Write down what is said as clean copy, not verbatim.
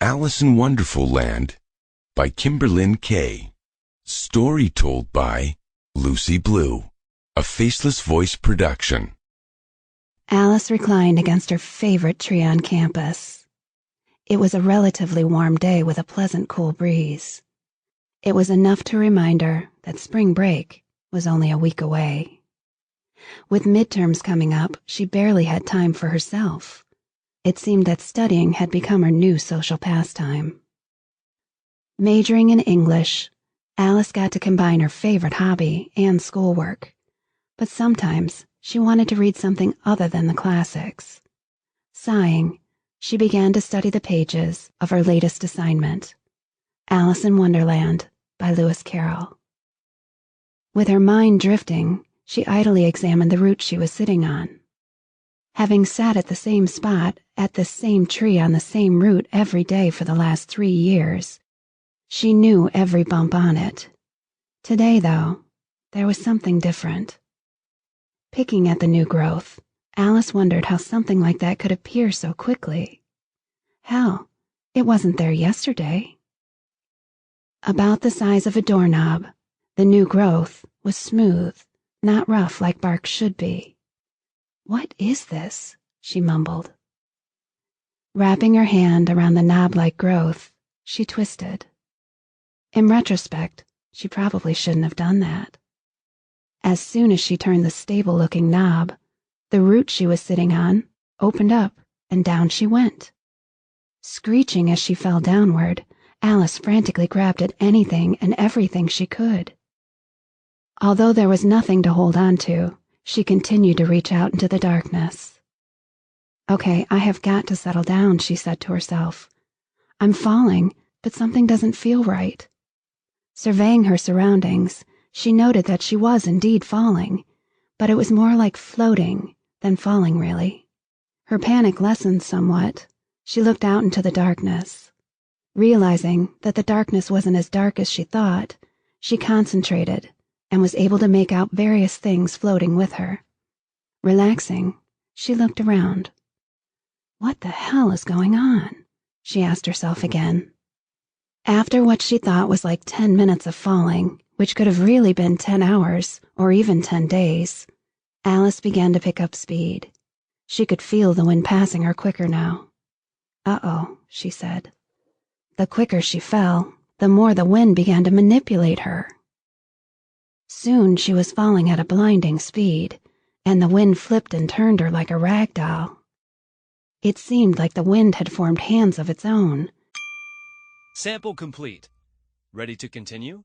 Alice in Wonderful Land by Kimberlyn Kay. Story told by Lucy Blue. A Faceless Voice production. Alice reclined against her favorite tree on campus. It was a relatively warm day with a pleasant cool breeze. It was enough to remind her that spring break was only a week away. With midterms coming up, she barely had time for herself. It seemed that studying had become her new social pastime. Majoring in English, Alice got to combine her favorite hobby and schoolwork, but sometimes she wanted to read something other than the classics. Sighing, she began to study the pages of her latest assignment, Alice in Wonderland by Lewis Carroll. With her mind drifting, she idly examined the route she was sitting on. Having sat at the same spot, at the same tree on the same route every day for the last 3 years, she knew every bump on it. Today, though, there was something different. Picking at the new growth, Alice wondered how something like that could appear so quickly. Hell, it wasn't there yesterday. About the size of a doorknob, the new growth was smooth, not rough like bark should be. "What is this?" she mumbled. Wrapping her hand around the knob-like growth, she twisted. In retrospect, she probably shouldn't have done that. As soon as she turned the stable-looking knob, the root she was sitting on opened up and down she went. Screeching as she fell downward, Alice frantically grabbed at anything and everything she could. Although there was nothing to hold on to, she continued to reach out into the darkness. "Okay, I have got to settle down," she said to herself. "I'm falling, but something doesn't feel right." Surveying her surroundings, she noted that she was indeed falling, but it was more like floating than falling, really. Her panic lessened somewhat. She looked out into the darkness. Realizing that the darkness wasn't as dark as she thought, she concentrated and was able to make out various things floating with her. Relaxing, she looked around. "What the hell is going on?" she asked herself again. After what she thought was like 10 minutes of falling, which could have really been 10 hours or even 10 days, Alice began to pick up speed. She could feel the wind passing her quicker now. "Uh-oh," she said. The quicker she fell, the more the wind began to manipulate her. Soon she was falling at a blinding speed, and the wind flipped and turned her like a rag doll. It seemed like the wind had formed hands of its own. Sample complete. Ready to continue?